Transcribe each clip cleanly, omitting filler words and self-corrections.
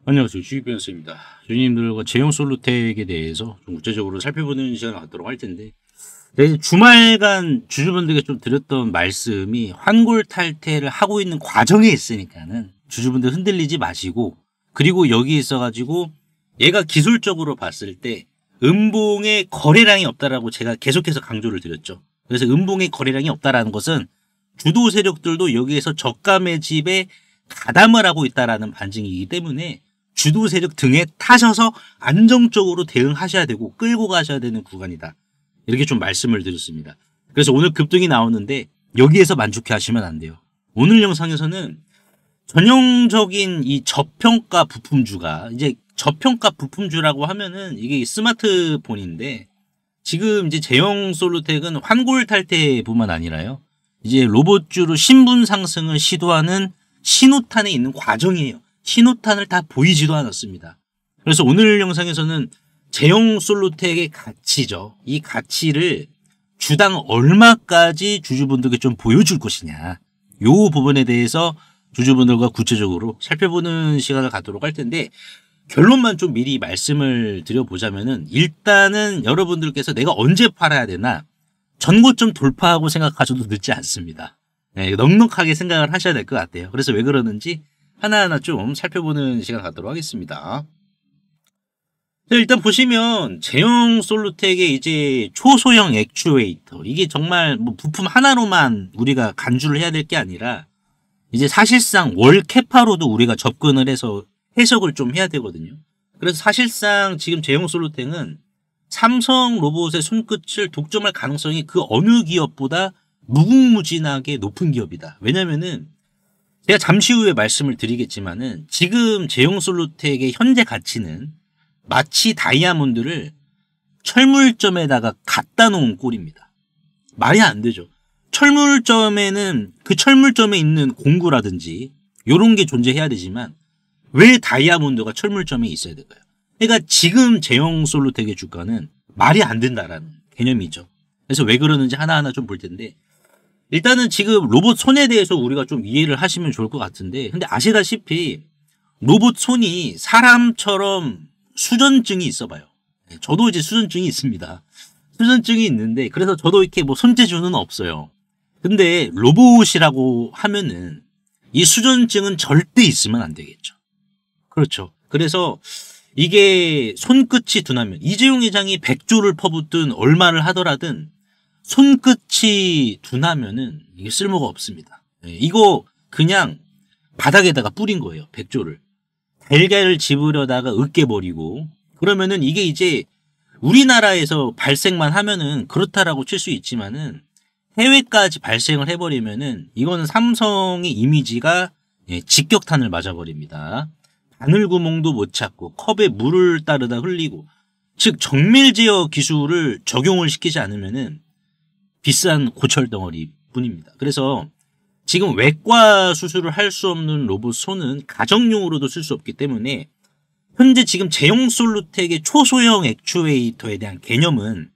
안녕하세요. 주식변호사입니다. 주님들과 제형 솔루텍에 대해서 좀 구체적으로 살펴보는 시간을 갖도록 할 텐데, 네, 주말간 주주분들께 좀 드렸던 말씀이 환골 탈퇴를 하고 있는 과정에 있으니까는 주주분들 흔들리지 마시고, 그리고 여기 있어가지고 얘가 기술적으로 봤을 때 음봉의 거래량이 없다라고 제가 계속해서 강조를 드렸죠. 그래서 음봉의 거래량이 없다라는 것은 주도 세력들도 여기에서 저가 매집에 가담을 하고 있다라는 반증이기 때문에 주도 세력 등에 타셔서 안정적으로 대응하셔야 되고 끌고 가셔야 되는 구간이다. 이렇게 좀 말씀을 드렸습니다. 그래서 오늘 급등이 나오는데 여기에서 만족해 하시면 안 돼요. 오늘 영상에서는 전형적인 이 저평가 부품주가, 이제 저평가 부품주라고 하면은 이게 스마트폰인데, 지금 이제 제형 솔루텍은 환골 탈퇴뿐만 아니라요, 이제 로봇주로 신분 상승을 시도하는 신호탄에 있는 과정이에요. 신호탄을 다 보이지도 않았습니다. 그래서 오늘 영상에서는 제형 솔루텍의 가치죠. 이 가치를 주당 얼마까지 주주분들께 좀 보여줄 것이냐, 이 부분에 대해서 주주분들과 구체적으로 살펴보는 시간을 갖도록 할 텐데, 결론만 좀 미리 말씀을 드려보자면은, 일단은 여러분들께서 내가 언제 팔아야 되나 전고점 돌파하고 생각하셔도 늦지 않습니다. 네, 넉넉하게 생각을 하셔야 될 것 같아요. 그래서 왜 그러는지 하나하나 좀 살펴보는 시간 갖도록 하겠습니다. 자, 일단 보시면 제형 솔루텍의 이제 초소형 액추에이터, 이게 정말 뭐 부품 하나로만 우리가 간주를 해야 될 게 아니라 이제 사실상 월 캐파로도 우리가 접근을 해서 해석을 좀 해야 되거든요. 그래서 사실상 지금 제형 솔루텍은 삼성 로봇의 손끝을 독점할 가능성이 그 어느 기업보다 무궁무진하게 높은 기업이다. 왜냐면은 제가 잠시 후에 말씀을 드리겠지만은, 지금 제형 솔루텍의 현재 가치는 마치 다이아몬드를 철물점에다가 갖다 놓은 꼴입니다. 말이 안 되죠. 철물점에는 그 철물점에 있는 공구라든지 이런 게 존재해야 되지만 왜 다이아몬드가 철물점에 있어야 될까요? 그러니까 지금 제형 솔루텍의 주가는 말이 안 된다라는 개념이죠. 그래서 왜 그러는지 하나하나 좀 볼 텐데, 일단은 지금 로봇 손에 대해서 우리가 좀 이해를 하시면 좋을 것 같은데, 근데 아시다시피 로봇 손이 사람처럼 수전증이 있어 봐요. 저도 이제 수전증이 있습니다. 수전증이 있는데, 그래서 저도 이렇게 뭐 손재주는 없어요. 근데 로봇이라고 하면은 이 수전증은 절대 있으면 안 되겠죠. 그렇죠. 그래서 이게 손끝이 둔하면, 이재용 회장이 100조를 퍼붓든 얼마를 하더라든 손끝이 둔하면은 이게 쓸모가 없습니다. 이거 그냥 바닥에다가 뿌린 거예요. 100조를. 달걀을 집으려다가 으깨버리고, 그러면은 이게 이제 우리나라에서 발생만 하면은 그렇다라고 칠 수 있지만은 해외까지 발생을 해버리면은 이거는 삼성의 이미지가 직격탄을 맞아버립니다. 바늘구멍도 못 찾고 컵에 물을 따르다 흘리고, 즉 정밀 제어 기술을 적용을 시키지 않으면은 비싼 고철덩어리 뿐입니다. 그래서 지금 외과 수술을 할 수 없는 로봇 손은 가정용으로도 쓸 수 없기 때문에, 현재 지금 제형 솔루텍의 초소형 액추에이터에 대한 개념은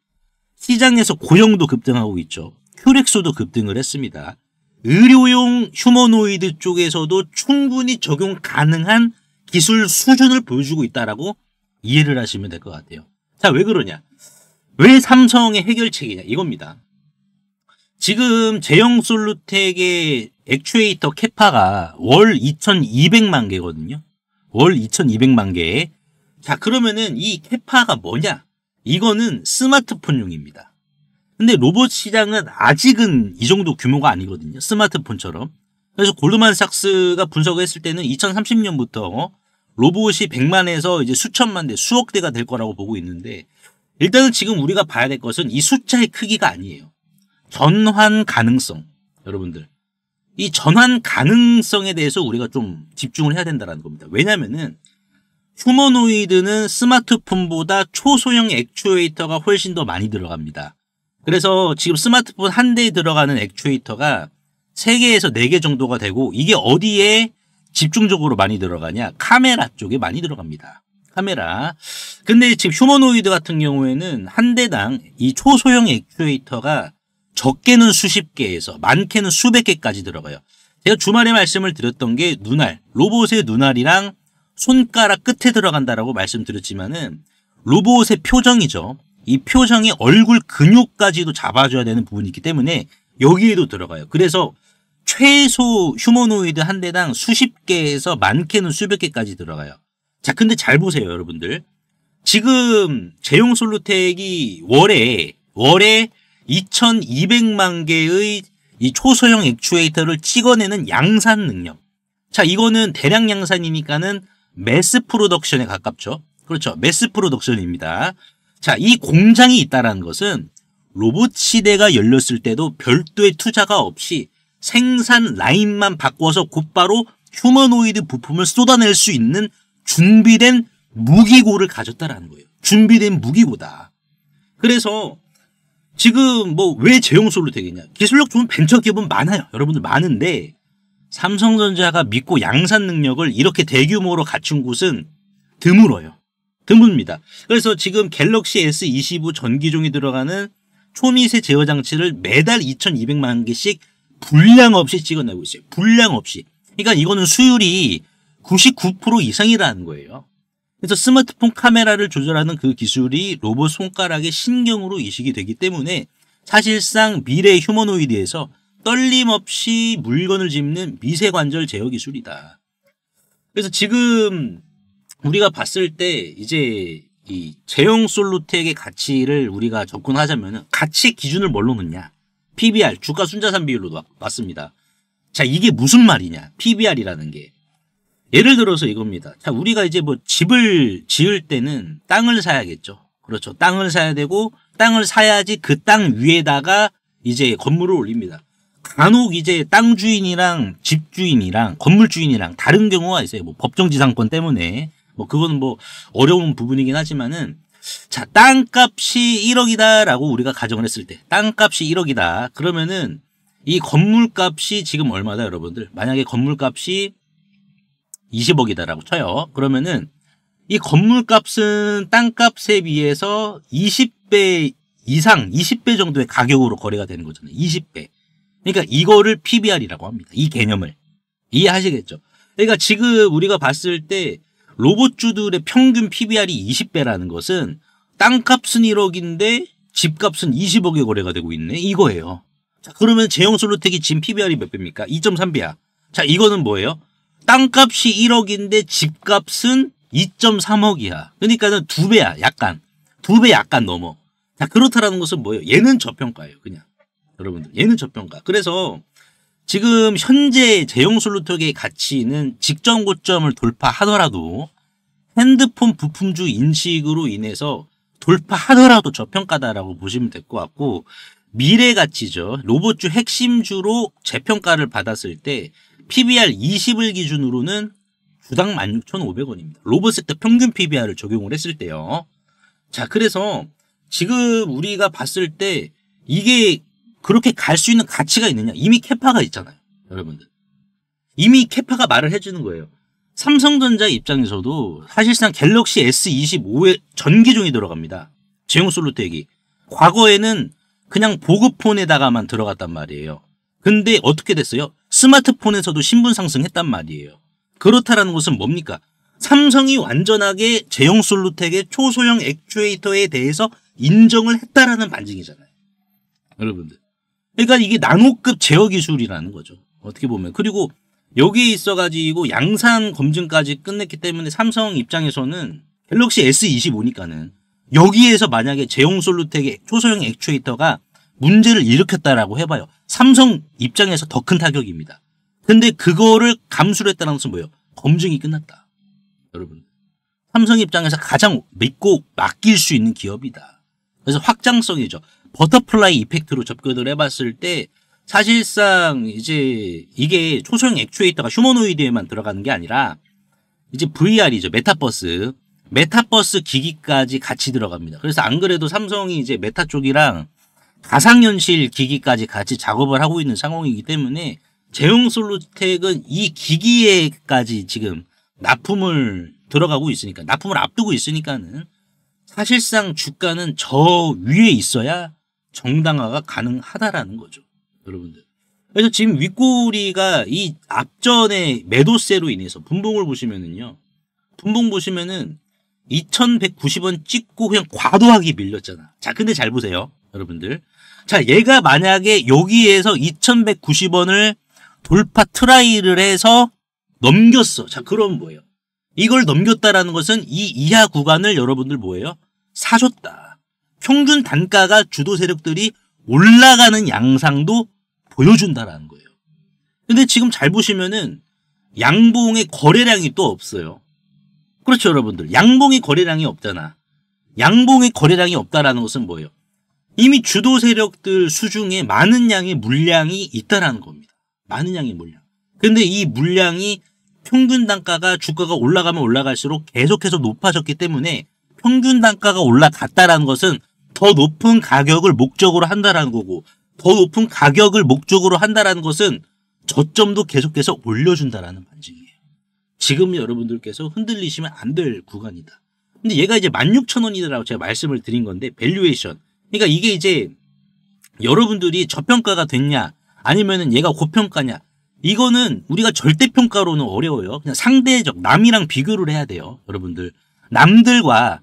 시장에서 고형도 급등하고 있죠. 큐렉소도 급등을 했습니다. 의료용 휴머노이드 쪽에서도 충분히 적용 가능한 기술 수준을 보여주고 있다라고 이해를 하시면 될 것 같아요. 자, 왜 그러냐? 왜 삼성의 해결책이냐? 이겁니다. 지금 제형 솔루텍의 액추에이터 캐파가 월 2200만 개거든요. 월 2200만 개. 자, 그러면은 이 캐파가 뭐냐? 이거는 스마트폰용입니다. 근데 로봇 시장은 아직은 이 정도 규모가 아니거든요. 스마트폰처럼. 그래서 골드만삭스가 분석을 했을 때는 2030년부터 로봇이 100만에서 이제 수천만 대, 수억 대가 될 거라고 보고 있는데, 일단은 지금 우리가 봐야 될 것은 이 숫자의 크기가 아니에요. 전환 가능성. 여러분들, 이 전환 가능성에 대해서 우리가 좀 집중을 해야 된다는 겁니다. 왜냐면은 휴머노이드는 스마트폰보다 초소형 액추에이터가 훨씬 더 많이 들어갑니다. 그래서 지금 스마트폰 한 대에 들어가는 액추에이터가 3개에서 4개 정도가 되고, 이게 어디에 집중적으로 많이 들어가냐? 카메라 쪽에 많이 들어갑니다. 카메라. 근데 지금 휴머노이드 같은 경우에는 한 대당 이 초소형 액추에이터가 적게는 수십 개에서 많게는 수백 개까지 들어가요. 제가 주말에 말씀을 드렸던 게 눈알, 로봇의 눈알이랑 손가락 끝에 들어간다라고 말씀드렸지만은 로봇의 표정이죠. 이 표정이 얼굴 근육까지도 잡아줘야 되는 부분이 있기 때문에 여기에도 들어가요. 그래서 최소 휴머노이드 한 대당 수십 개에서 많게는 수백 개까지 들어가요. 자, 근데 잘 보세요, 여러분들. 지금 제용 솔루텍이 월에 2200만 개의 이 초소형 액추에이터를 찍어내는 양산 능력. 자, 이거는 대량 양산이니까는 매스 프로덕션에 가깝죠. 그렇죠. 매스 프로덕션입니다. 자, 이 공장이 있다라는 것은 로봇 시대가 열렸을 때도 별도의 투자가 없이 생산 라인만 바꿔서 곧바로 휴머노이드 부품을 쏟아낼 수 있는 준비된 무기고를 가졌다라는 거예요. 준비된 무기고다. 그래서 지금 뭐 왜 제용 솔루텍이냐. 기술력 좋은 벤처 기업은 많아요. 여러분들 많은데 삼성전자가 믿고 양산 능력을 이렇게 대규모로 갖춘 곳은 드물어요. 드뭅니다. 그래서 지금 갤럭시 S25 전기종이 들어가는 초미세 제어 장치를 매달 2200만 개씩 불량 없이 찍어내고 있어요. 불량 없이. 그러니까 이거는 수율이 99% 이상이라는 거예요. 그래서 스마트폰 카메라를 조절하는 그 기술이 로봇 손가락의 신경으로 이식이 되기 때문에 사실상 미래 휴머노이드에서 떨림 없이 물건을 짚는 미세관절 제어 기술이다. 그래서 지금 우리가 봤을 때 이제 이 제용 솔루텍의 가치를 우리가 접근하자면은 가치 기준을 뭘로 넣냐? PBR, 주가 순자산 비율로 맞습니다. 자, 이게 무슨 말이냐? PBR이라는 게. 예를 들어서 이겁니다. 자, 우리가 이제 뭐 집을 지을 때는 땅을 사야겠죠. 그렇죠. 땅을 사야 되고 땅을 사야지 그 땅 위에다가 이제 건물을 올립니다. 간혹 이제 땅 주인이랑 집 주인이랑 건물 주인이랑 다른 경우가 있어요. 뭐 법정지상권 때문에. 뭐 그거는 뭐 어려운 부분이긴 하지만은 자, 땅값이 1억이다라고 우리가 가정을 했을 때 땅값이 1억이다. 그러면은 이 건물값이 지금 얼마다 여러분들? 만약에 건물값이 20억이다라고 쳐요. 그러면은 이 건물값은 땅값에 비해서 20배 이상 20배 정도의 가격으로 거래가 되는 거잖아요. 20배. 그러니까 이거를 PBR이라고 합니다. 이 개념을. 이해하시겠죠? 그러니까 지금 우리가 봤을 때 로봇주들의 평균 PBR이 20배라는 것은 땅값은 1억인데 집값은 20억에 거래가 되고 있네. 이거예요. 자, 그러면 제용 솔루텍이 지금 PBR이 몇 배입니까? 2.3배야. 자, 이거는 뭐예요? 땅값이 1억인데 집값은 2.3억이야. 그러니까는 2배야. 약간. 2배 약간 넘어. 자, 그렇다라는 것은 뭐예요? 얘는 저평가예요. 그냥. 여러분들. 얘는 저평가. 그래서 지금 현재 제용 솔루텍의 가치는 직전 고점을 돌파하더라도 핸드폰 부품주 인식으로 인해서 돌파하더라도 저평가다라고 보시면 될 것 같고 미래 가치죠. 로봇주 핵심주로 재평가를 받았을 때 PBR 20을 기준으로는 주당 16,500원입니다. 로봇 섹터 평균 PBR을 적용을 했을 때요. 자, 그래서 지금 우리가 봤을 때 이게 그렇게 갈 수 있는 가치가 있느냐? 이미 캐파가 있잖아요. 여러분들. 이미 캐파가 말을 해주는 거예요. 삼성전자 입장에서도 사실상 갤럭시 S25에 전기종이 들어갑니다. 제용 솔루텍이. 과거에는 그냥 보급폰에다가만 들어갔단 말이에요. 근데 어떻게 됐어요? 스마트폰에서도 신분 상승했단 말이에요. 그렇다라는 것은 뭡니까? 삼성이 완전하게 제용 솔루텍의 초소형 액추에이터에 대해서 인정을 했다라는 반증이잖아요. 여러분들. 그러니까 이게 나노급 제어 기술이라는 거죠. 어떻게 보면. 그리고 여기에 있어가지고 양산 검증까지 끝냈기 때문에 삼성 입장에서는 갤럭시 S25니까는 여기에서 만약에 제용 솔루텍의 초소형 액추에이터가 문제를 일으켰다라고 해봐요. 삼성 입장에서 더 큰 타격입니다. 근데 그거를 감수를 했다는 것은 뭐예요? 검증이 끝났다. 여러분. 삼성 입장에서 가장 믿고 맡길 수 있는 기업이다. 그래서 확장성이죠. 버터플라이 이펙트로 접근을 해봤을 때 사실상 이제 이게 초소형 액추에이터가 휴머노이드에만 들어가는 게 아니라 이제 VR이죠. 메타버스 기기까지 같이 들어갑니다. 그래서 안 그래도 삼성이 이제 메타 쪽이랑 가상현실 기기까지 같이 작업을 하고 있는 상황이기 때문에 제용 솔루텍은 이 기기에까지 지금 납품을 들어가고 있으니까 납품을 앞두고 있으니까는 사실상 주가는 저 위에 있어야 정당화가 가능하다라는 거죠. 여러분들. 그래서 지금 윗꼬리가 이 앞전에 매도세로 인해서 분봉을 보시면은요. 분봉 보시면은 2190원 찍고 그냥 과도하게 밀렸잖아. 자, 근데 잘 보세요, 여러분들. 자, 얘가 만약에 여기에서 2190원을 돌파 트라이를 해서 넘겼어. 자, 그럼 뭐예요? 이걸 넘겼다라는 것은 이 이하 구간을 여러분들 뭐예요? 사줬다. 평균 단가가 주도 세력들이 올라가는 양상도 보여준다라는 거예요. 근데 지금 잘 보시면은 양봉의 거래량이 또 없어요. 그렇죠, 여러분들. 양봉의 거래량이 없잖아. 양봉의 거래량이 없다라는 것은 뭐예요? 이미 주도 세력들 수중에 많은 양의 물량이 있다라는 겁니다. 많은 양의 물량. 근데 이 물량이 평균 단가가 주가가 올라가면 올라갈수록 계속해서 높아졌기 때문에 평균 단가가 올라갔다라는 것은 더 높은 가격을 목적으로 한다라는 거고, 더 높은 가격을 목적으로 한다라는 것은 저점도 계속해서 올려준다라는 반증이에요. 지금 여러분들께서 흔들리시면 안 될 구간이다. 근데 얘가 이제 16,000원이라고 제가 말씀을 드린 건데, 밸류에이션. 그러니까 이게 이제 여러분들이 저평가가 됐냐, 아니면은 얘가 고평가냐, 이거는 우리가 절대평가로는 어려워요. 그냥 상대적, 남이랑 비교를 해야 돼요. 여러분들. 남들과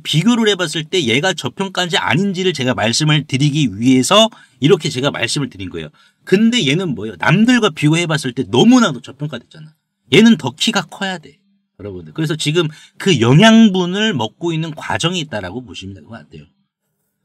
비교를 해봤을 때 얘가 저평가인지 아닌지를 제가 말씀을 드리기 위해서 이렇게 제가 말씀을 드린 거예요. 근데 얘는 뭐예요? 남들과 비교해봤을 때 너무나도 저평가됐잖아. 얘는 더 키가 커야 돼, 여러분들. 그래서 지금 그 영양분을 먹고 있는 과정이 있다라고 보시면 될 것 같아요.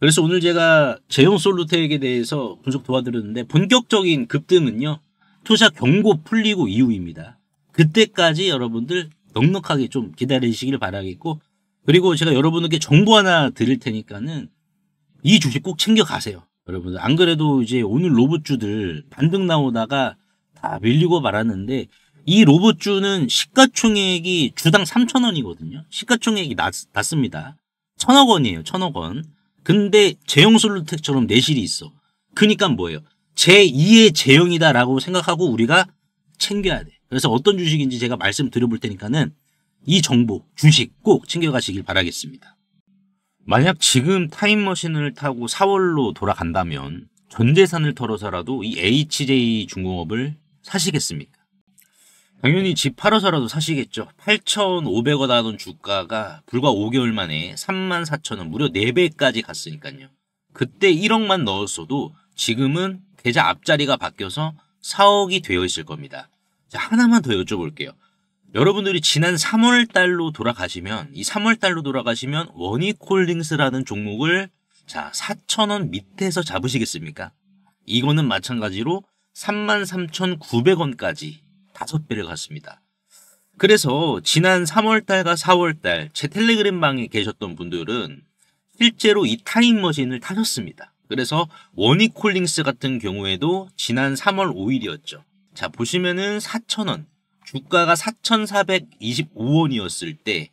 그래서 오늘 제가 제형솔루텍에 대해서 분석 도와드렸는데, 본격적인 급등은요, 투자 경고 풀리고 이후입니다. 그때까지 여러분들 넉넉하게 좀 기다리시길 바라겠고, 그리고 제가 여러분들께 정보 하나 드릴 테니까는 이 주식 꼭 챙겨가세요, 여러분들. 안 그래도 이제 오늘 로봇주들 반등 나오다가 다 밀리고 말았는데, 이 로봇주는 시가총액이 주당 3,000원이거든요. 시가총액이 낮습니다. 1,000억 원이에요. 1,000억 원. 근데 제형솔루텍처럼 내실이 있어. 그러니까 뭐예요? 제2의 제형이다라고 생각하고 우리가 챙겨야 돼. 그래서 어떤 주식인지 제가 말씀드려볼 테니까는 이 정보, 주식 꼭 챙겨가시길 바라겠습니다. 만약 지금 타임머신을 타고 4월로 돌아간다면 전 재산을 털어서라도 이 HJ중공업을 사시겠습니까? 당연히 집 팔아서라도 사시겠죠. 8,500원 하던 주가가 불과 5개월 만에 34,000원, 무려 4배까지 갔으니까요. 그때 1억만 넣었어도 지금은 계좌 앞자리가 바뀌어서 4억이 되어 있을 겁니다. 자, 하나만 더 여쭤볼게요. 여러분들이 지난 3월 달로 돌아가시면, 이 3월 달로 돌아가시면 원익홀딩스라는 종목을 자 4,000원 밑에서 잡으시겠습니까? 이거는 마찬가지로 33,900원까지 5배를 갔습니다. 그래서 지난 3월달과 4월달 제 텔레그램 방에 계셨던 분들은 실제로 이 타임머신을 타셨습니다. 그래서 원익홀딩스 같은 경우에도 지난 3월 5일이었죠. 자, 보시면은 4,000원, 주가가 4,425원이었을 때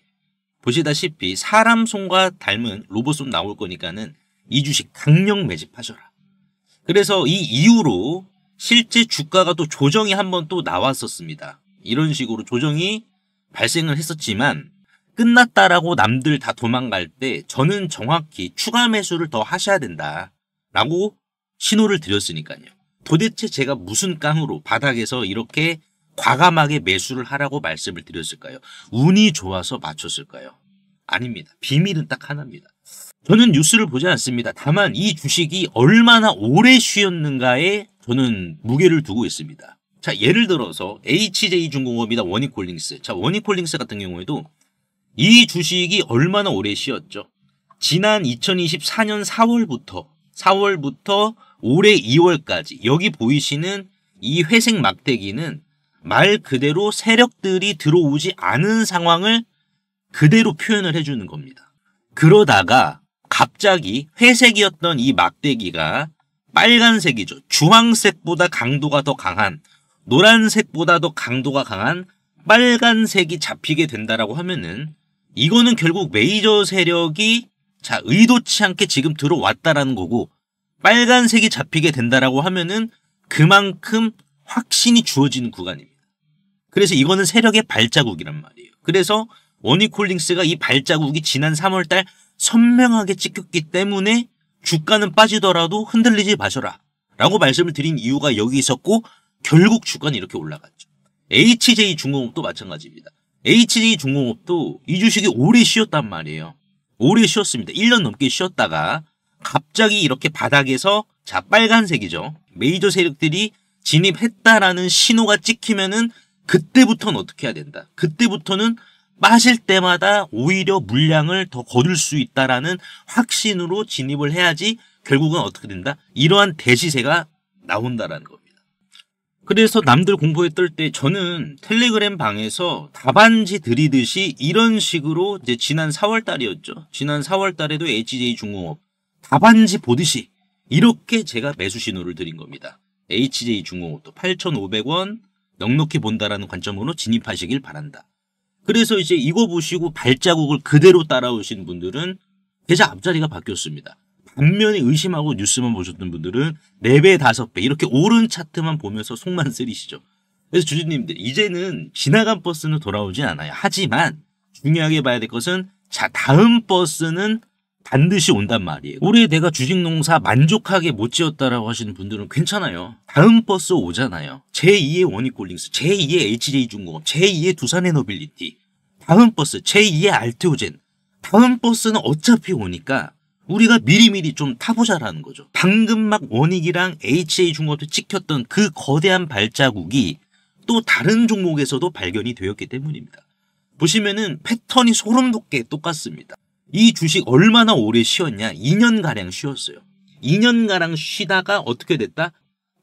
보시다시피 사람 손과 닮은 로봇손 나올 거니까는 이 주식 강력 매집하셔라. 그래서 이 이후로 실제 주가가 또 조정이 한번 또 나왔었습니다. 이런 식으로 조정이 발생을 했었지만 끝났다라고 남들 다 도망갈 때 저는 정확히 추가 매수를 더 하셔야 된다라고 신호를 드렸으니까요. 도대체 제가 무슨 깡으로 바닥에서 이렇게 과감하게 매수를 하라고 말씀을 드렸을까요? 운이 좋아서 맞췄을까요? 아닙니다. 비밀은 딱 하나입니다. 저는 뉴스를 보지 않습니다. 다만 이 주식이 얼마나 오래 쉬었는가에 저는 무게를 두고 있습니다. 자, 예를 들어서 HJ중공업이나 원익홀딩스. 자, 원익홀딩스 같은 경우에도 이 주식이 얼마나 오래 쉬었죠? 지난 2024년 4월부터 올해 2월까지 여기 보이시는 이 회색 막대기는 말 그대로 세력들이 들어오지 않은 상황을 그대로 표현을 해주는 겁니다. 그러다가 갑자기 회색이었던 이 막대기가 빨간색이죠. 주황색보다 강도가 더 강한, 노란색보다 더 강도가 강한 빨간색이 잡히게 된다라고 하면은 이거는 결국 메이저 세력이 자 의도치 않게 지금 들어왔다라는 거고, 빨간색이 잡히게 된다라고 하면은 그만큼 확신이 주어지는 구간입니다. 그래서 이거는 세력의 발자국이란 말이에요. 그래서 원익홀딩스가 이 발자국이 지난 3월달 선명하게 찍혔기 때문에 주가는 빠지더라도 흔들리지 마셔라 라고 말씀을 드린 이유가 여기 있었고, 결국 주가는 이렇게 올라갔죠. HJ중공업도 마찬가지입니다. HJ중공업도 이 주식이 오래 쉬었단 말이에요. 오래 쉬었습니다. 1년 넘게 쉬었다가 갑자기 이렇게 바닥에서 자 빨간색이죠. 메이저 세력들이 진입했다라는 신호가 찍히면은 그때부터는 어떻게 해야 된다. 그때부터는 빠질 때마다 오히려 물량을 더 거둘 수 있다라는 확신으로 진입을 해야지 결국은 어떻게 된다. 이러한 대시세가 나온다라는 겁니다. 그래서 남들 공포에 떨 때 저는 텔레그램 방에서 답안지 드리듯이 이런 식으로 이제 지난 4월 달이었죠. 지난 4월 달에도 HJ중공업 답안지 보듯이 이렇게 제가 매수 신호를 드린 겁니다. HJ중공업도 8,500원 넉넉히 본다라는 관점으로 진입하시길 바란다. 그래서 이제 이거 보시고 발자국을 그대로 따라오신 분들은 계좌 앞자리가 바뀌었습니다. 반면에 의심하고 뉴스만 보셨던 분들은 4배, 5배 이렇게 오른 차트만 보면서 속만 쓰리시죠. 그래서 주주님들 이제는 지나간 버스는 돌아오지 않아요. 하지만 중요하게 봐야 될 것은 자 다음 버스는 반드시 온단 말이에요. 올해 내가 주식농사 만족하게 못 지었다라고 하시는 분들은 괜찮아요. 다음 버스 오잖아요. 제2의 원익골딩스, 제2의 HJ중공업, 제2의 두산에너빌리티, 다음 버스 제2의 알테오젠. 다음 버스는 어차피 오니까 우리가 미리미리 좀 타보자라는 거죠. 방금 막 원익이랑 HJ중공업도 찍혔던 그 거대한 발자국이 또 다른 종목에서도 발견이 되었기 때문입니다. 보시면은 패턴이 소름 돋게 똑같습니다. 이 주식 얼마나 오래 쉬었냐? 2년가량 쉬었어요. 2년가량 쉬다가 어떻게 됐다?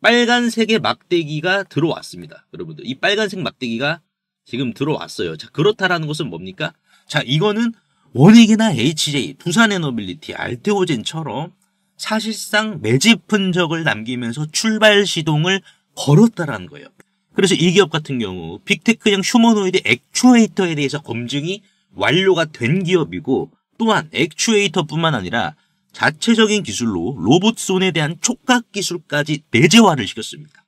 빨간색의 막대기가 들어왔습니다. 여러분들 이 빨간색 막대기가 지금 들어왔어요. 자 그렇다라는 것은 뭡니까? 자 이거는 원익이나 HJ, 두산에너빌리티, 알테오젠처럼 사실상 매집 흔적을 남기면서 출발 시동을 걸었다라는 거예요. 그래서 이 기업 같은 경우 빅테크형 휴머노이드 액추에이터에 대해서 검증이 완료가 된 기업이고 또한 액추에이터뿐만 아니라 자체적인 기술로 로봇손에 대한 촉각 기술까지 내재화를 시켰습니다.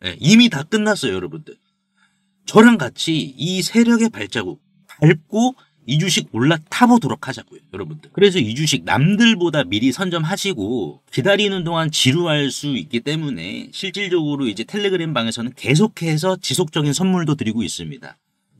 네, 이미 다 끝났어요, 여러분들. 저랑 같이 이 세력의 발자국 밟고 이 주식 올라타보도록 하자고요, 여러분들. 그래서 이 주식 남들보다 미리 선점하시고 기다리는 동안 지루할 수 있기 때문에 실질적으로 이제 텔레그램 방에서는 계속해서 지속적인 선물도 드리고 있습니다.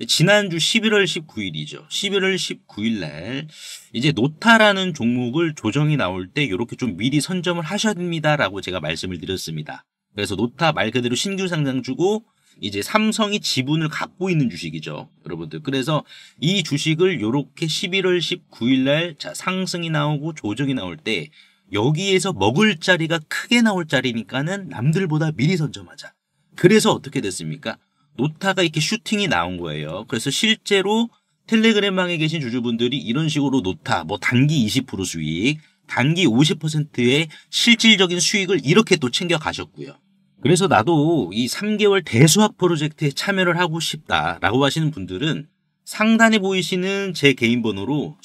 지난주 11월 19일이죠. 11월 19일 날 이제 노타라는 종목을 조정이 나올 때 이렇게 좀 미리 선점을 하셔야 됩니다라고 제가 말씀을 드렸습니다. 그래서 노타 말 그대로 신규 상장주고 이제 삼성이 지분을 갖고 있는 주식이죠, 여러분들. 그래서 이 주식을 이렇게 11월 19일 날 자 상승이 나오고 조정이 나올 때 여기에서 먹을 자리가 크게 나올 자리니까는 남들보다 미리 선점하자. 그래서 어떻게 됐습니까? 노타가 이렇게 슈팅이 나온 거예요. 그래서 실제로 텔레그램방에 계신 주주분들이 이런 식으로 노타, 뭐 단기 20% 수익, 단기 50%의 실질적인 수익을 이렇게 또 챙겨 가셨고요. 그래서 나도 이 3개월 대수학 프로젝트에 참여를 하고 싶다라고 하시는 분들은 상단에 보이시는 제 개인 번호로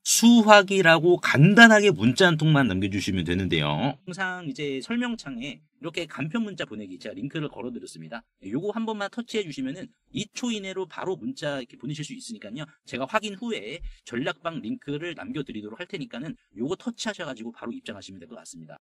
수학이라고 간단하게 문자 한 통만 남겨주시면 되는데요. 항상 이제 설명창에 이렇게 간편 문자 보내기 제가 링크를 걸어드렸습니다. 요거 한 번만 터치해 주시면은 2초 이내로 바로 문자 이렇게 보내실 수 있으니까요. 제가 확인 후에 전략방 링크를 남겨드리도록 할 테니까는 요거 터치하셔가지고 바로 입장하시면 될 것 같습니다.